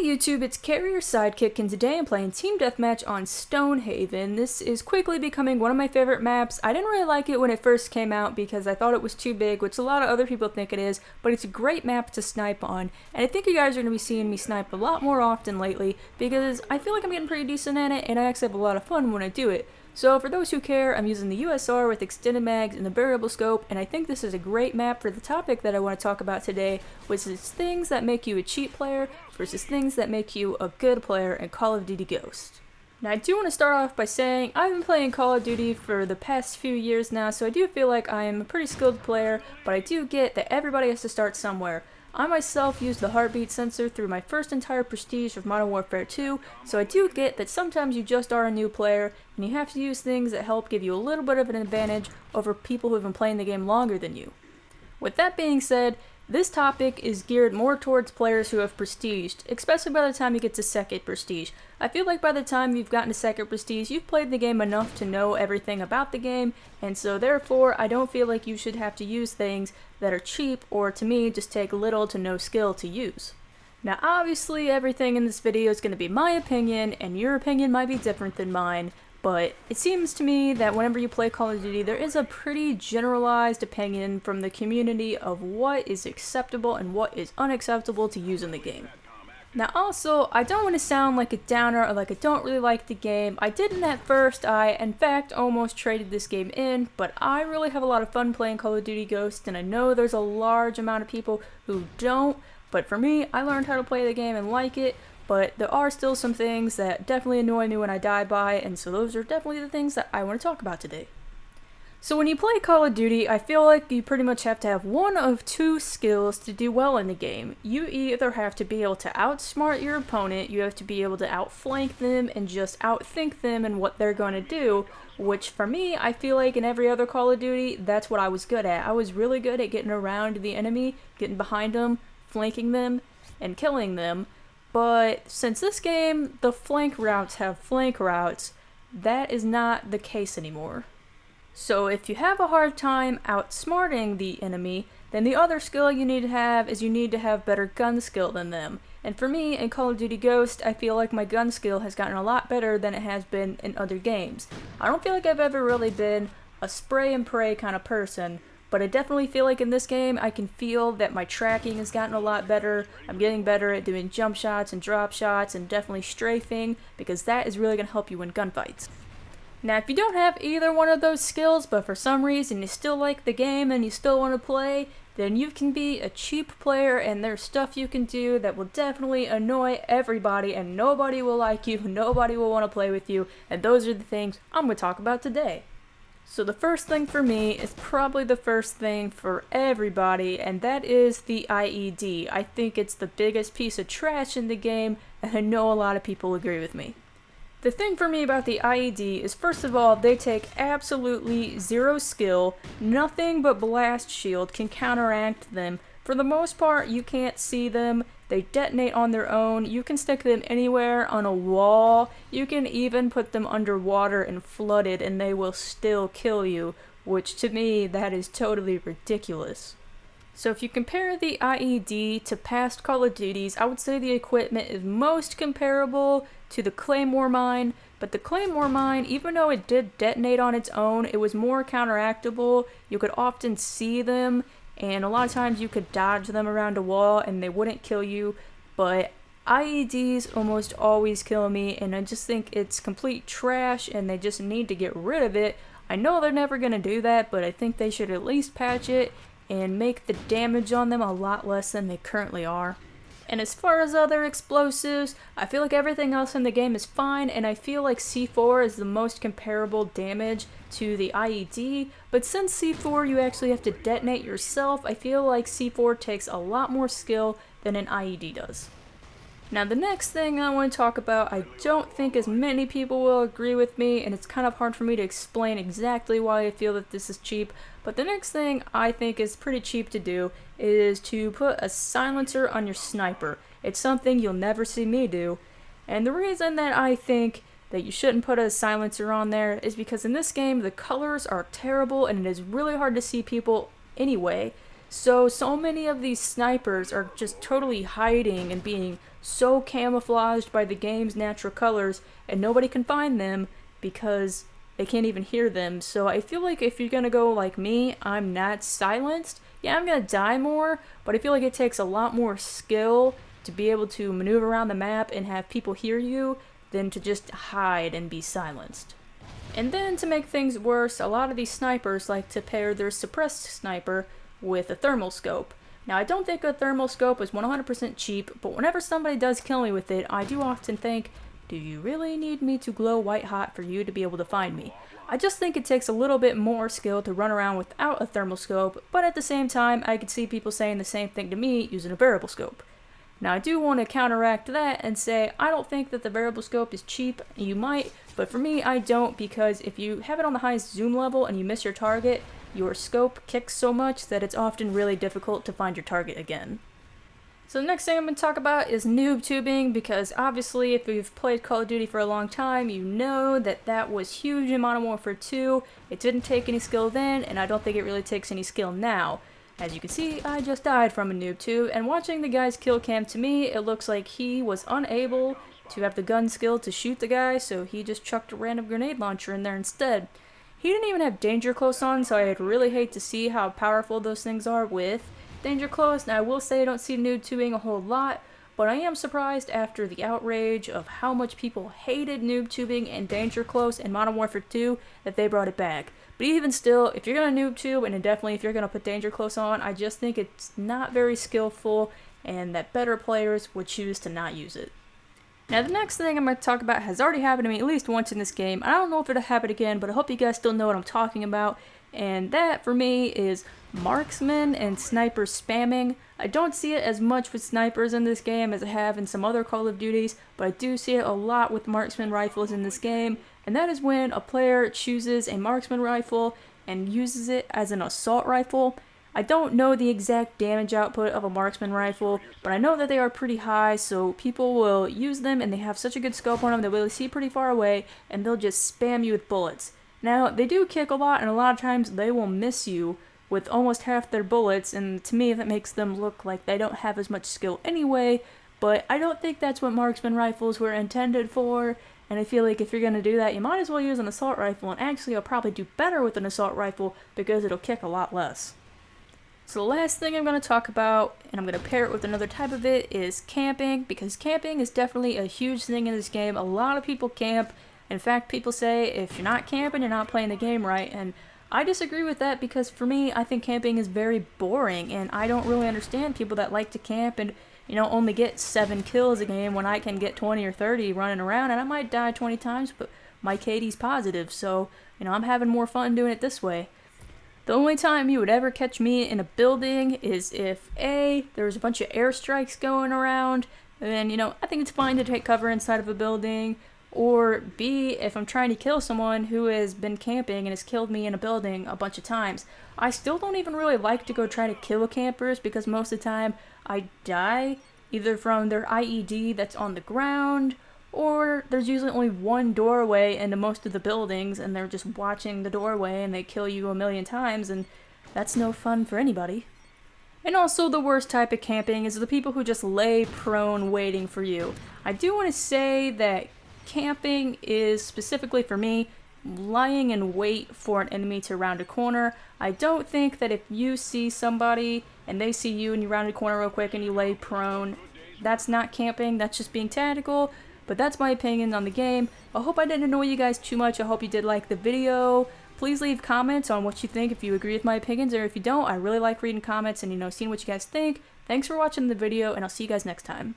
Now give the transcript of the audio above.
YouTube, it's Kari, your sidekick, and today I'm playing Team Deathmatch on Stonehaven. This is quickly becoming one of my favorite maps. I didn't really like it when it first came out because I thought it was too big, which a lot of other people think it is, but it's a great map to snipe on, and I think you guys are going to be seeing me snipe a lot more often lately because I feel like I'm getting pretty decent at it, and I actually have a lot of fun when I do it. So for those who care, I'm using the USR with extended mags and the variable scope, and I think this is a great map for the topic that I want to talk about today, which is things that make you a cheap player versus things that make you a good player in Call of Duty Ghost. Now I do want to start off by saying I've been playing Call of Duty for the past few years now, so I do feel like I am a pretty skilled player, but I do get that everybody has to start somewhere. I myself used the heartbeat sensor through my first entire prestige of Modern Warfare 2, so I do get that sometimes you just are a new player, and you have to use things that help give you a little bit of an advantage over people who have been playing the game longer than you. With that being said, this topic is geared more towards players who have prestiged, especially by the time you get to second prestige. I feel like by the time you've gotten to second prestige, you've played the game enough to know everything about the game, and so therefore I don't feel like you should have to use things that are cheap or to me just take little to no skill to use. Now obviously everything in this video is going to be my opinion, and your opinion might be different than mine, but it seems to me that whenever you play Call of Duty, there is a pretty generalized opinion from the community of what is acceptable and what is unacceptable to use in the game. Now also, I don't want to sound like a downer or like I don't really like the game. I didn't at first. I, in fact, almost traded this game in, but I really have a lot of fun playing Call of Duty Ghost, and I know there's a large amount of people who don't, but for me, I learned how to play the game and like it. But there are still some things that definitely annoy me when I die by, and so those are definitely the things that I want to talk about today. So when you play Call of Duty, I feel like you pretty much have to have one of two skills to do well in the game. You either have to be able to outsmart your opponent, you have to be able to outflank them and just outthink them and what they're going to do, which for me, I feel like in every other Call of Duty, that's what I was good at. I was really good at getting around the enemy, getting behind them, flanking them, and killing them. But since this game, the flank routes have flank routes, that is not the case anymore. So if you have a hard time outsmarting the enemy, then the other skill you need to have is you need to have better gun skill than them. And for me, in Call of Duty Ghost, I feel like my gun skill has gotten a lot better than it has been in other games. I don't feel like I've ever really been a spray and pray kind of person, but I definitely feel like in this game, I can feel that my tracking has gotten a lot better. I'm getting better at doing jump shots and drop shots and definitely strafing, because that is really going to help you win gunfights. Now, if you don't have either one of those skills, but for some reason you still like the game and you still want to play, then you can be a cheap player, and there's stuff you can do that will definitely annoy everybody, and nobody will like you, nobody will want to play with you, and those are the things I'm going to talk about today. So the first thing for me is probably the first thing for everybody, and that is the IED. I think it's the biggest piece of trash in the game, and I know a lot of people agree with me. The thing for me about the IED is, first of all, they take absolutely zero skill. Nothing but blast shield can counteract them. For the most part, you can't see them. They detonate on their own. You can stick them anywhere on a wall. You can even put them underwater and flooded and they will still kill you, which to me, that is totally ridiculous. So if you compare the IED to past Call of Duties, I would say the equipment is most comparable to the Claymore mine, but the Claymore mine, even though it did detonate on its own, it was more counteractable. You could often see them, and a lot of times you could dodge them around a wall and they wouldn't kill you, but IEDs almost always kill me, and I just think it's complete trash and they just need to get rid of it. I know they're never going to do that, but I think they should at least patch it and make the damage on them a lot less than they currently are. And as far as other explosives, I feel like everything else in the game is fine, and I feel like C4 is the most comparable damage to the IED, but since C4 you actually have to detonate yourself, I feel like C4 takes a lot more skill than an IED does. Now the next thing I want to talk about, I don't think as many people will agree with me, and it's kind of hard for me to explain exactly why I feel that this is cheap, but the next thing I think is pretty cheap to do is to put a silencer on your sniper. It's something you'll never see me do, and the reason that I think that you shouldn't put a silencer on there is because in this game the colors are terrible and it is really hard to see people anyway. So many of these snipers are just totally hiding and being so camouflaged by the game's natural colors, and nobody can find them because they can't even hear them. So I feel like if you're gonna go like me, I'm not silenced. Yeah, I'm gonna die more, but I feel like it takes a lot more skill to be able to maneuver around the map and have people hear you than to just hide and be silenced. And then to make things worse, a lot of these snipers like to pair their suppressed sniper with a thermal scope. Now, I don't think a thermal scope is 100% cheap, but whenever somebody does kill me with it, I do often think, do you really need me to glow white hot for you to be able to find me? I just think it takes a little bit more skill to run around without a thermal scope, but at the same time, I could see people saying the same thing to me using a variable scope. Now, I do want to counteract that and say I don't think that the variable scope is cheap. You might, but for me, I don't, because if you have it on the highest zoom level and you miss your target, your scope kicks so much that it's often really difficult to find your target again. So the next thing I'm going to talk about is noob tubing, because obviously if you've played Call of Duty for a long time, you know that that was huge in Modern Warfare 2. It didn't take any skill then, and I don't think it really takes any skill now. As you can see, I just died from a noob tube, and watching the guy's kill cam, to me, it looks like he was unable to have the gun skill to shoot the guy, so he just chucked a random grenade launcher in there instead. He didn't even have danger close on, so I'd really hate to see how powerful those things are with danger close. Now, I will say I don't see noob tubing a whole lot, but I am surprised after the outrage of how much people hated noob tubing and danger close in Modern Warfare 2 that they brought it back. But even still, if you're going to noob tube, and definitely if you're going to put danger close on, I just think it's not very skillful, and that better players would choose to not use it. Now, the next thing I'm going to talk about has already happened to me at least once in this game. I don't know if it'll happen again, but I hope you guys still know what I'm talking about. And that, for me, is marksman and sniper spamming. I don't see it as much with snipers in this game as I have in some other Call of Duties, but I do see it a lot with marksman rifles in this game. And that is when a player chooses a marksman rifle and uses it as an assault rifle. I don't know the exact damage output of a marksman rifle, but I know that they are pretty high, so people will use them and they have such a good scope on them that they'll see pretty far away, and they'll just spam you with bullets. Now, they do kick a lot, and a lot of times they will miss you with almost half their bullets, and to me that makes them look like they don't have as much skill anyway, but I don't think that's what marksman rifles were intended for, and I feel like if you're going to do that, you might as well use an assault rifle, and actually you'll probably do better with an assault rifle because it'll kick a lot less. So the last thing I'm going to talk about, and I'm going to pair it with another type of it, is camping, because camping is definitely a huge thing in this game. A lot of people camp. In fact, people say if you're not camping, you're not playing the game right, and I disagree with that because for me, I think camping is very boring, and I don't really understand people that like to camp and, you know, only get 7 kills a game when I can get 20 or 30 running around, and I might die 20 times, but my KD's positive, so, you know, I'm having more fun doing it this way. The only time you would ever catch me in a building is if A, there's a bunch of airstrikes going around, and then, you know, I think it's fine to take cover inside of a building, or B, if I'm trying to kill someone who has been camping and has killed me in a building a bunch of times. I still don't even really like to go try to kill campers because most of the time I die either from their IED that's on the ground, or there's usually only one doorway into most of the buildings and they're just watching the doorway and they kill you a million times, and that's no fun for anybody. And also the worst type of camping is the people who just lay prone waiting for you. I do want to say that camping is specifically for me lying in wait for an enemy to round a corner. I don't think that if you see somebody and they see you and you round a corner real quick and you lay prone, that's not camping, that's just being tactical. But that's my opinion on the game. I hope I didn't annoy you guys too much. I hope you did like the video. Please leave comments on what you think, if you agree with my opinions, or if you don't. I really like reading comments and, you know, seeing what you guys think. Thanks for watching the video, and I'll see you guys next time.